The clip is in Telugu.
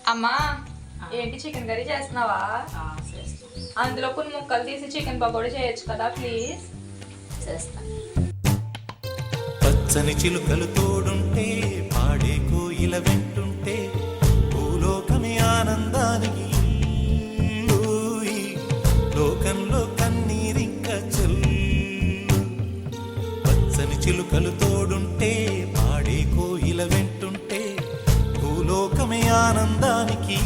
అమ్మా ఏంటి చికెన్ కర్రీ చేస్తున్నావా? అందులో కొన్ని ముక్కలు తీసి చికెన్ పకోడీ చేయొచ్చు కదా ప్లీజ్. చేస్తా. పచ్చని చిలుకలు తోడుంటే పాడే కోయిల వెంటుంటే భూలోకమే ఆనందానికి ఊయి. లోకంలో కన్నీరింక చెల్లు. పచ్చని చిలుకలు తోడుంటే పాడే కోయిల వెంటుంటే భూలోకమే ఆనందానికి